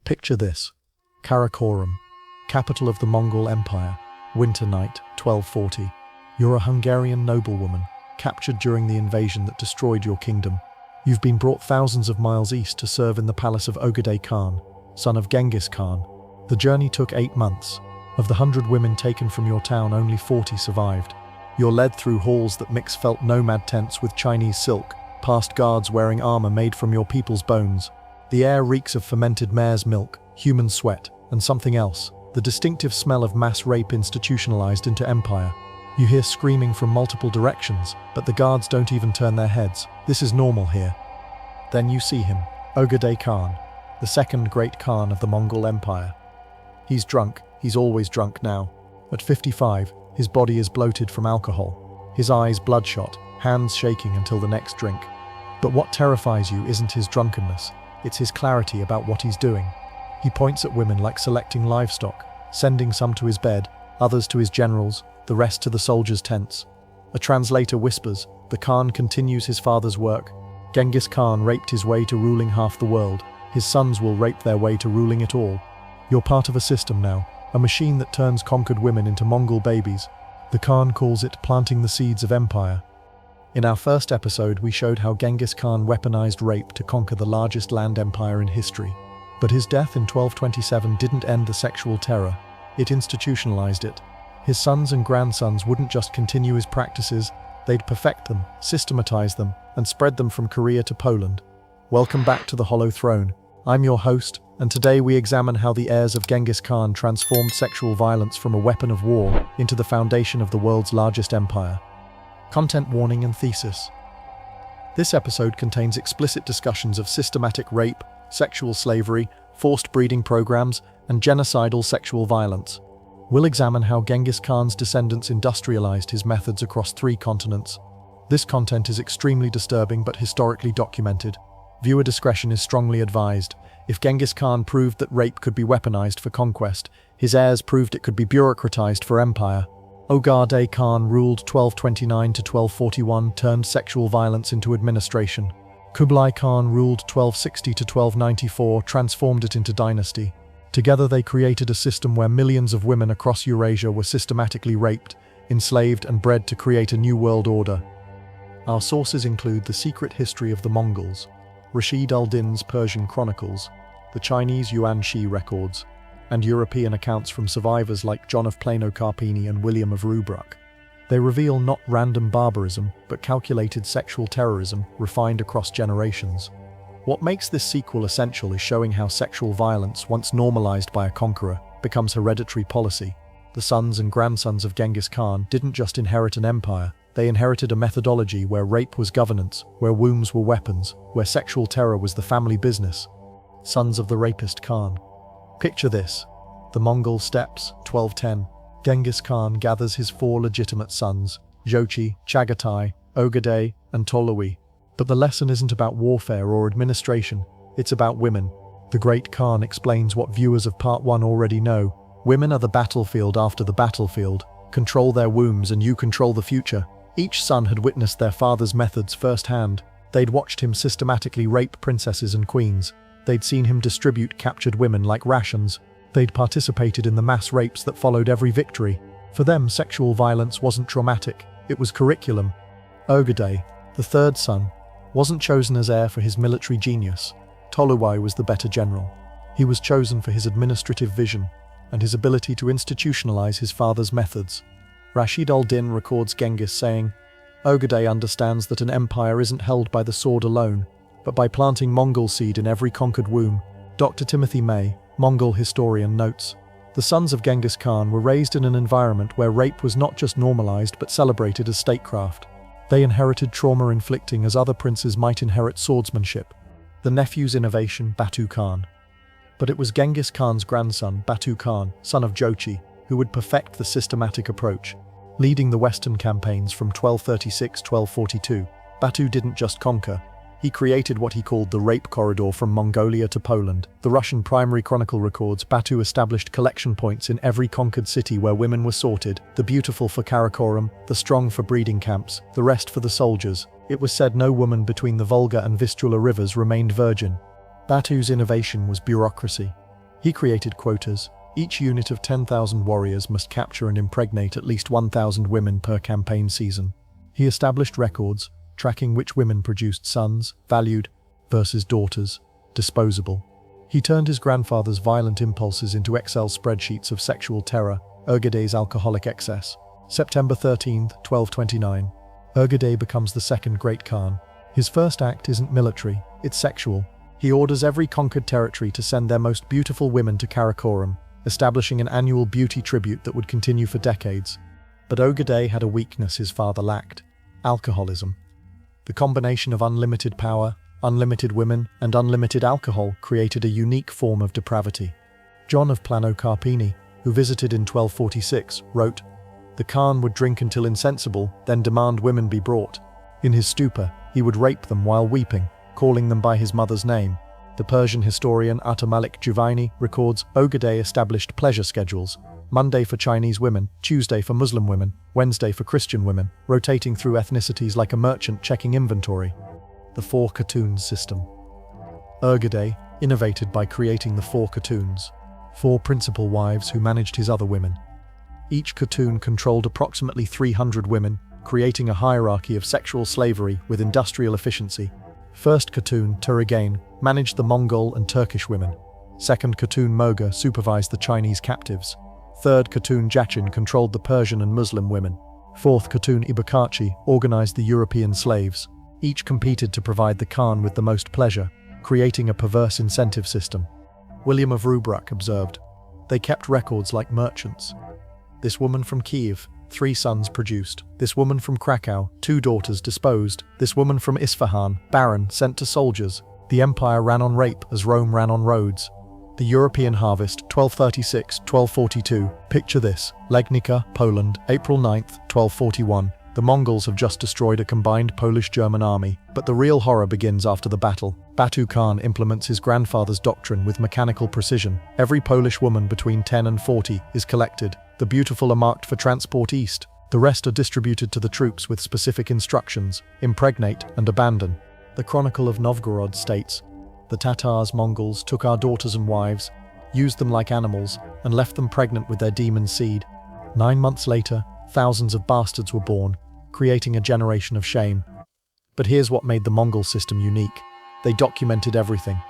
Picture this. Karakorum, capital of the Mongol Empire, winter night, 1240. You're a Hungarian noblewoman, captured during the invasion that destroyed your kingdom. You've been brought thousands of miles east to serve in the palace of Ogedei Khan, son of Genghis Khan. The journey took 8 months. Of the 100 women taken from your town, only 40 survived. You're led through halls that mix felt nomad tents with Chinese silk, past guards wearing armor made from your people's bones. The air reeks of fermented mare's milk, human sweat, and something else, the distinctive smell of mass rape institutionalized into empire. You hear screaming from multiple directions, but the guards don't even turn their heads. This is normal here. Then you see him, Ogedei Khan, the second great Khan of the Mongol Empire. He's drunk, he's always drunk now. At 55, his body is bloated from alcohol, his eyes bloodshot, hands shaking until the next drink. But what terrifies you isn't his drunkenness, it's his clarity about what he's doing. He points at women like selecting livestock, sending some to his bed, others to his generals, the rest to the soldiers' tents. A translator whispers, the Khan continues his father's work. Genghis Khan raped his way to ruling half the world. His sons will rape their way to ruling it all. You're part of a system now, a machine that turns conquered women into Mongol babies. The Khan calls it planting the seeds of empire. In our first episode, we showed how Genghis Khan weaponized rape to conquer the largest land empire in history. But his death in 1227 didn't end the sexual terror, it institutionalized it. His sons and grandsons wouldn't just continue his practices, they'd perfect them, systematize them, and spread them from Korea to Poland. Welcome back to the Hollow Throne. I'm your host, and today we examine how the heirs of Genghis Khan transformed sexual violence from a weapon of war into the foundation of the world's largest empire. Content warning and thesis. This episode contains explicit discussions of systematic rape, sexual slavery, forced breeding programs, and genocidal sexual violence. We'll examine how Genghis Khan's descendants industrialized his methods across 3 continents. This content is extremely disturbing but historically documented. Viewer discretion is strongly advised. If Genghis Khan proved that rape could be weaponized for conquest, his heirs proved it could be bureaucratized for empire. Ogedei Khan ruled 1229 to 1241, turned sexual violence into administration. Kublai Khan ruled 1260 to 1294, transformed it into dynasty. Together they created a system where millions of women across Eurasia were systematically raped, enslaved and bred to create a new world order. Our sources include the Secret History of the Mongols, Rashid al-Din's Persian Chronicles, the Chinese Yuan Shi records, and European accounts from survivors like John of Plano Carpini and William of Rubruck. They reveal not random barbarism, but calculated sexual terrorism refined across generations. What makes this sequel essential is showing how sexual violence, once normalized by a conqueror, becomes hereditary policy. The sons and grandsons of Genghis Khan didn't just inherit an empire, they inherited a methodology where rape was governance, where wombs were weapons, where sexual terror was the family business. Sons of the rapist Khan. Picture this. The Mongol steppes, 1210. Genghis Khan gathers his 4 legitimate sons, Jochi, Chagatai, Ogedei, and Tolui. But the lesson isn't about warfare or administration, it's about women. The great Khan explains what viewers of Part 1 already know. Women are the battlefield after the battlefield. Control their wombs and you control the future. Each son had witnessed their father's methods firsthand. They'd watched him systematically rape princesses and queens. They'd seen him distribute captured women like rations. They'd participated in the mass rapes that followed every victory. For them, sexual violence wasn't traumatic, it was curriculum. Ogedei, the 3rd son, wasn't chosen as heir for his military genius. Tolui was the better general. He was chosen for his administrative vision and his ability to institutionalize his father's methods. Rashid al-Din records Genghis saying, Ogedei understands that an empire isn't held by the sword alone, but by planting Mongol seed in every conquered womb. Dr. Timothy May, Mongol historian, notes, the sons of Genghis Khan were raised in an environment where rape was not just normalized but celebrated as statecraft. They inherited trauma-inflicting as other princes might inherit swordsmanship. The nephew's innovation, Batu Khan. But it was Genghis Khan's grandson, Batu Khan, son of Jochi, who would perfect the systematic approach. Leading the Western campaigns from 1236-1242, Batu didn't just conquer, he created what he called the rape corridor from Mongolia to Poland. The Russian Primary Chronicle records Batu established collection points in every conquered city where women were sorted, the beautiful for Karakorum, the strong for breeding camps, the rest for the soldiers. It was said no woman between the Volga and Vistula rivers remained virgin. Batu's innovation was bureaucracy. He created quotas. Each unit of 10,000 warriors must capture and impregnate at least 1,000 women per campaign season. He established records, tracking which women produced sons, valued, versus daughters, disposable. He turned his grandfather's violent impulses into Excel spreadsheets of sexual terror. Ögedei's alcoholic excess. September 13, 1229. Ögedei becomes the second Great Khan. His first act isn't military, it's sexual. He orders every conquered territory to send their most beautiful women to Karakoram, establishing an annual beauty tribute that would continue for decades. But Ögedei had a weakness his father lacked: alcoholism. The combination of unlimited power, unlimited women, and unlimited alcohol created a unique form of depravity. John of Plano Carpini, who visited in 1246, wrote, "The Khan would drink until insensible, then demand women be brought. In his stupor, he would rape them while weeping, calling them by his mother's name." The Persian historian Atamalik Juvaini records Ögedei established pleasure schedules: Monday for Chinese women, Tuesday for Muslim women, Wednesday for Christian women, rotating through ethnicities like a merchant checking inventory. The Four Khatoons system. Ögedei innovated by creating the Four Khatoons, four principal wives who managed his other women. Each Khatoon controlled approximately 300 women, creating a hierarchy of sexual slavery with industrial efficiency. First Khatoon, Turagain, managed the Mongol and Turkish women. Second Khatoon, Moga, supervised the Chinese captives. Third Khatoon, Jachin, controlled the Persian and Muslim women. Fourth Khatoon, Ibakachi, organized the European slaves. Each competed to provide the Khan with the most pleasure, creating a perverse incentive system. William of Rubruck observed, "They kept records like merchants. This woman from Kiev, 3 sons produced. This woman from Krakow, 2 daughters disposed. This woman from Isfahan, barren, sent to soldiers. The empire ran on rape as Rome ran on roads." The European harvest, 1236-1242. Picture this: Legnica, Poland, April 9th, 1241. The Mongols have just destroyed a combined Polish-German army, but the real horror begins after the battle. Batu Khan implements his grandfather's doctrine with mechanical precision. Every Polish woman between 10 and 40 is collected. The beautiful are marked for transport east. The rest are distributed to the troops with specific instructions: impregnate and abandon. The Chronicle of Novgorod states, "The Tatars, Mongols, took our daughters and wives, used them like animals, and left them pregnant with their demon seed. 9 months later, thousands of bastards were born, creating a generation of shame." But here's what made the Mongol system unique. They documented everything.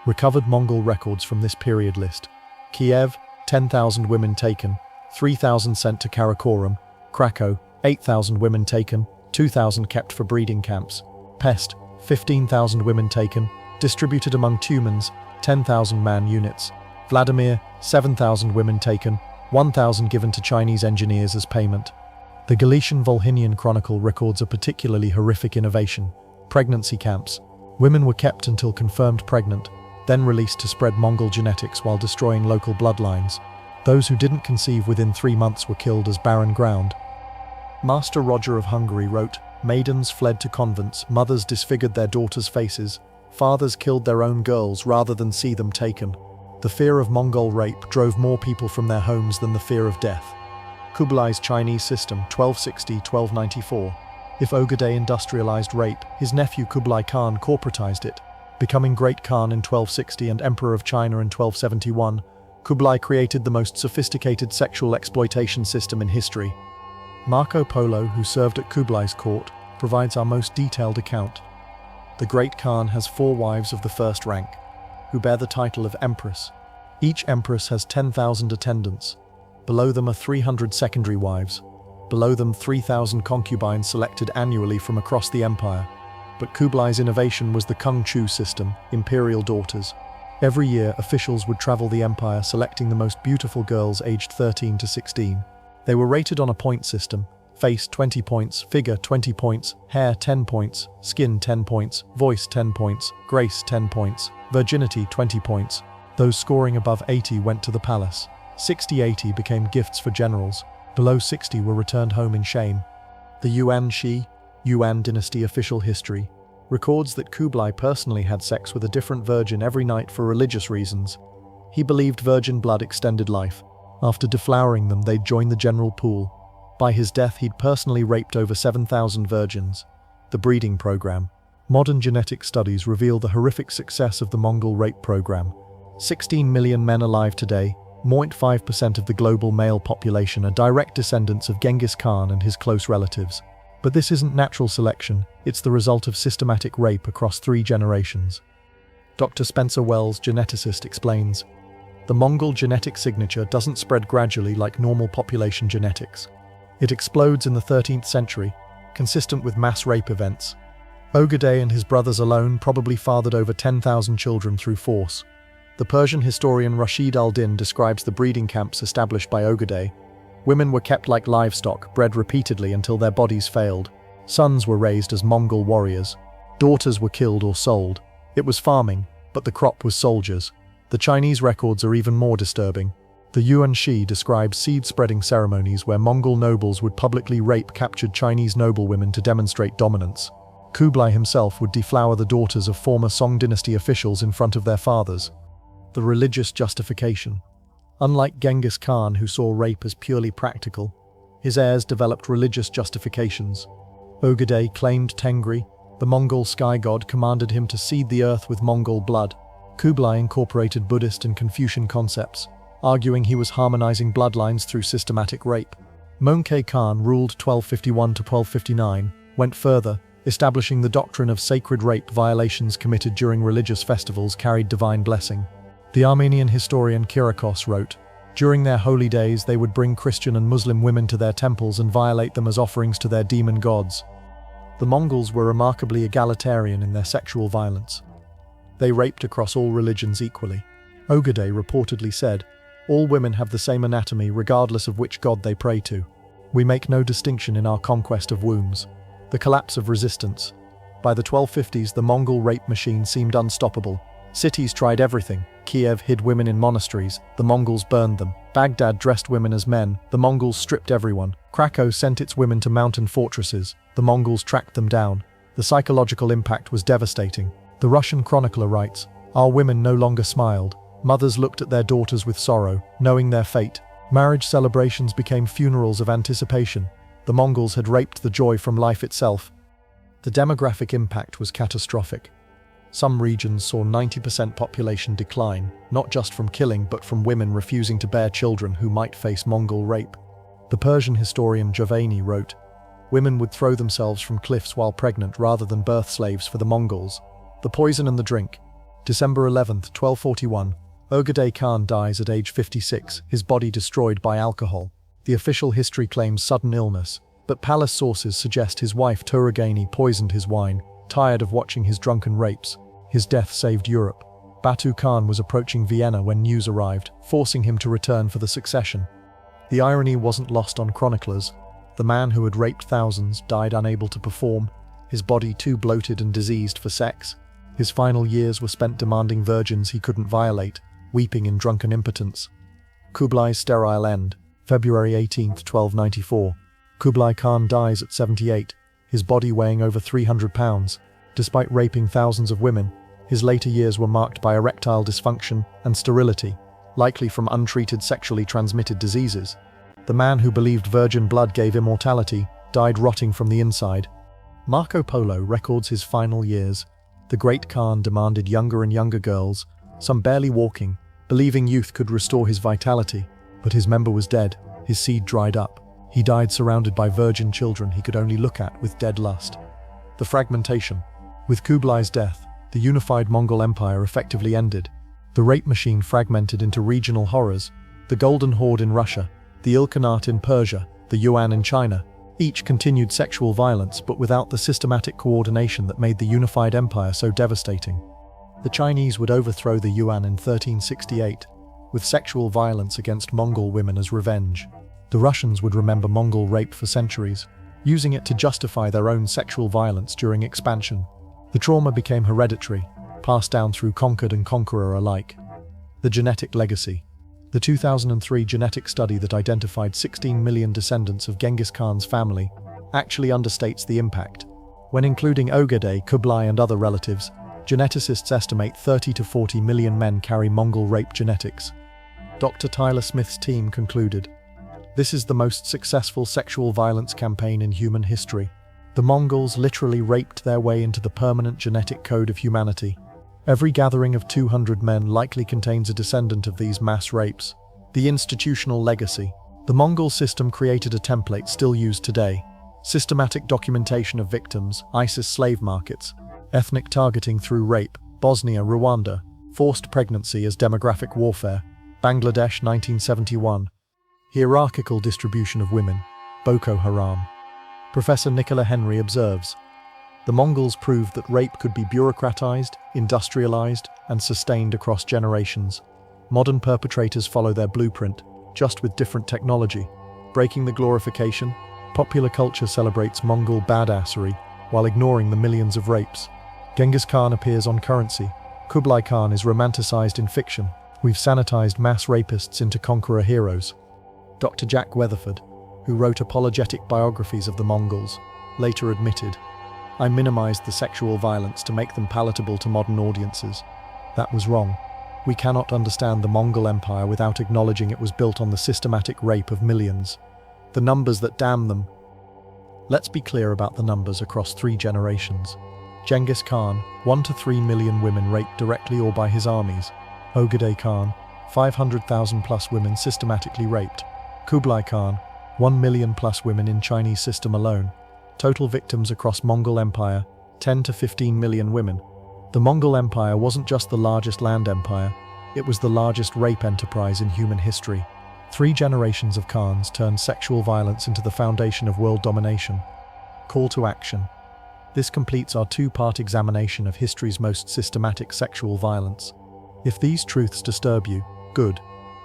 Recovered Mongol records from this period list: Kiev, 10,000 women taken, 3,000 sent to Karakoram; Krakow, 8,000 women taken, 2,000 kept for breeding camps; Pest, 15,000 women taken, distributed among Tumans, 10,000 man units; Vladimir, 7,000 women taken, 1,000 given to Chinese engineers as payment. The Galician Volhynian Chronicle records a particularly horrific innovation: pregnancy camps. Women were kept until confirmed pregnant, then released to spread Mongol genetics while destroying local bloodlines. Those who didn't conceive within 3 months were killed as barren ground. Master Roger of Hungary wrote, "Maidens fled to convents, mothers disfigured their daughters' faces, fathers killed their own girls rather than see them taken. The fear of Mongol rape drove more people from their homes than the fear of death." Kublai's Chinese system, 1260-1294. If Ögedei industrialized rape, his nephew Kublai Khan corporatized it. Becoming Great Khan in 1260 and Emperor of China in 1271, Kublai created the most sophisticated sexual exploitation system in history. Marco Polo, who served at Kublai's court, provides our most detailed account. The Great Khan has 4 wives of the first rank, who bear the title of Empress. Each Empress has 10,000 attendants. Below them are 300 secondary wives. Below them 3,000 concubines selected annually from across the empire. But Kublai's innovation was the Kung Chu system, imperial daughters. Every year, officials would travel the empire selecting the most beautiful girls aged 13 to 16. They were rated on a point system: face 20 points, figure 20 points, hair 10 points, skin 10 points, voice 10 points, grace 10 points, virginity 20 points. Those scoring above 80 went to the palace. 60-80 became gifts for generals. Below 60 were returned home in shame. The Yuan dynasty official history records that Kublai personally had sex with a different virgin every night for religious reasons. He believed virgin blood extended life. After deflowering them, they'd join the general pool. By his death, he'd personally raped over 7,000 virgins. The breeding program. Modern genetic studies reveal the horrific success of the Mongol rape program. 16 million men alive today, 0.5% of the global male population, are direct descendants of Genghis Khan and his close relatives. But this isn't natural selection, it's the result of systematic rape across 3 generations. Dr. Spencer Wells, geneticist, explains, the Mongol genetic signature doesn't spread gradually like normal population genetics. It explodes in the 13th century, consistent with mass rape events. Ogedei and his brothers alone probably fathered over 10,000 children through force. The Persian historian Rashid al-Din describes the breeding camps established by Ogedei. Women were kept like livestock, bred repeatedly until their bodies failed. Sons were raised as Mongol warriors. Daughters were killed or sold. It was farming, but the crop was soldiers. The Chinese records are even more disturbing. The Yuan Shi describes seed-spreading ceremonies where Mongol nobles would publicly rape captured Chinese noblewomen to demonstrate dominance. Kublai himself would deflower the daughters of former Song dynasty officials in front of their fathers. The religious justification. Unlike Genghis Khan, who saw rape as purely practical, his heirs developed religious justifications. Ogedei claimed Tengri, the Mongol sky god, commanded him to seed the earth with Mongol blood. Kublai incorporated Buddhist and Confucian concepts, arguing he was harmonizing bloodlines through systematic rape. Möngke Khan, ruled 1251 to 1259, went further, establishing the doctrine of sacred rape. Violations committed during religious festivals carried divine blessing. The Armenian historian Kyriakos wrote, during their holy days they would bring Christian and Muslim women to their temples and violate them as offerings to their demon gods. The Mongols were remarkably egalitarian in their sexual violence. They raped across all religions equally. Ogedei reportedly said, all women have the same anatomy regardless of which god they pray to. We make no distinction in our conquest of wombs. The collapse of resistance. By the 1250s, the Mongol rape machine seemed unstoppable. Cities tried everything. Kiev hid women in monasteries, the Mongols burned them. Baghdad dressed women as men, the Mongols stripped everyone. Krakow sent its women to mountain fortresses, the Mongols tracked them down. The psychological impact was devastating. The Russian chronicler writes, our women no longer smiled. Mothers looked at their daughters with sorrow, knowing their fate. Marriage celebrations became funerals of anticipation. The Mongols had raped the joy from life itself. The demographic impact was catastrophic. Some regions saw 90% population decline, not just from killing but from women refusing to bear children who might face Mongol rape. The Persian historian Jovani wrote, women would throw themselves from cliffs while pregnant rather than birth slaves for the Mongols. The poison and the drink. December 11, 1241. Ogedei Khan dies at age 56, his body destroyed by alcohol. The official history claims sudden illness, but palace sources suggest his wife Turagani poisoned his wine, tired of watching his drunken rapes. His death saved Europe. Batu Khan was approaching Vienna when news arrived, forcing him to return for the succession. The irony wasn't lost on chroniclers. The man who had raped thousands died unable to perform, his body too bloated and diseased for sex. His final years were spent demanding virgins he couldn't violate, weeping in drunken impotence. Kublai's sterile end. February 18, 1294. Kublai Khan dies at 78, his body weighing over 300 pounds. Despite raping thousands of women, his later years were marked by erectile dysfunction and sterility, likely from untreated sexually transmitted diseases. The man who believed virgin blood gave immortality died rotting from the inside. Marco Polo records his final years. The great Khan demanded younger and younger girls, some barely walking, believing youth could restore his vitality. But his member was dead, his seed dried up. He died surrounded by virgin children he could only look at with dead lust. The fragmentation. With Kublai's death, the unified Mongol Empire effectively ended. The rape machine fragmented into regional horrors, the Golden Horde in Russia, the Ilkhanate in Persia, the Yuan in China. Each continued sexual violence but without the systematic coordination that made the unified empire so devastating. The Chinese would overthrow the Yuan in 1368, with sexual violence against Mongol women as revenge. The Russians would remember Mongol rape for centuries, using it to justify their own sexual violence during expansion. The trauma became hereditary, passed down through conquered and conqueror alike. The genetic legacy. The 2003 genetic study that identified 16 million descendants of Genghis Khan's family actually understates the impact. When including Ogedei, Kublai and other relatives, geneticists estimate 30 to 40 million men carry Mongol rape genetics. Dr. Tyler Smith's team concluded, this is the most successful sexual violence campaign in human history. The Mongols literally raped their way into the permanent genetic code of humanity. Every gathering of 200 men likely contains a descendant of these mass rapes. The institutional legacy. The Mongol system created a template still used today. Systematic documentation of victims, ISIS slave markets, ethnic targeting through rape, Bosnia, Rwanda, forced pregnancy as demographic warfare, Bangladesh 1971. Hierarchical distribution of women, Boko Haram. Professor Nicola Henry observes, the Mongols proved that rape could be bureaucratized, industrialized, and sustained across generations. Modern perpetrators follow their blueprint, just with different technology. Breaking the glorification, popular culture celebrates Mongol badassery while ignoring the millions of rapes. Genghis Khan appears on currency. Kublai Khan is romanticized in fiction. We've sanitized mass rapists into conqueror heroes. Dr. Jack Weatherford, who wrote apologetic biographies of the Mongols, later admitted, I minimized the sexual violence to make them palatable to modern audiences. That was wrong. We cannot understand the Mongol Empire without acknowledging it was built on the systematic rape of millions. The numbers that damn them. Let's be clear about the numbers across 3 generations. Genghis Khan, 1 to 3 million women raped directly or by his armies. Ogedei Khan, 500,000 plus women systematically raped. Kublai Khan, 1 million plus women in Chinese system alone. Total victims across Mongol Empire, 10 to 15 million women. The Mongol Empire wasn't just the largest land empire, it was the largest rape enterprise in human history. 3 generations of Khans turned sexual violence into the foundation of world domination. Call to action. This completes our 2-part examination of history's most systematic sexual violence. If these truths disturb you, good.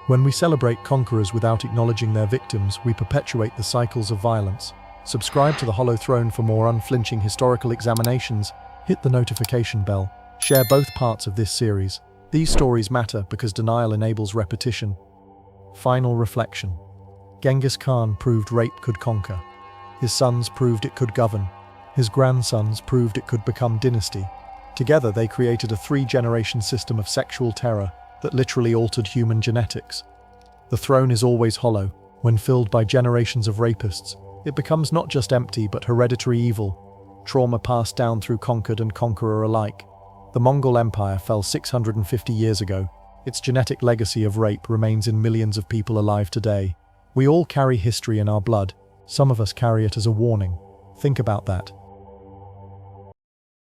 When we celebrate conquerors without acknowledging their victims, we perpetuate the cycles of violence. Subscribe to the Hollow Throne for more unflinching historical examinations. Hit the notification bell. Share both parts of this series. These stories matter because denial enables repetition. Final reflection. Genghis Khan proved rape could conquer. His sons proved it could govern. His grandsons proved it could become dynasty. Together they created a 3-generation system of sexual terror that literally altered human genetics. The throne is always hollow. When filled by generations of rapists, it becomes not just empty but hereditary evil, trauma passed down through conquered and conqueror alike. The Mongol Empire fell 650 years ago. Its genetic legacy of rape remains in millions of people alive today. We all carry history in our blood. Some of us carry it as a warning. Think about that.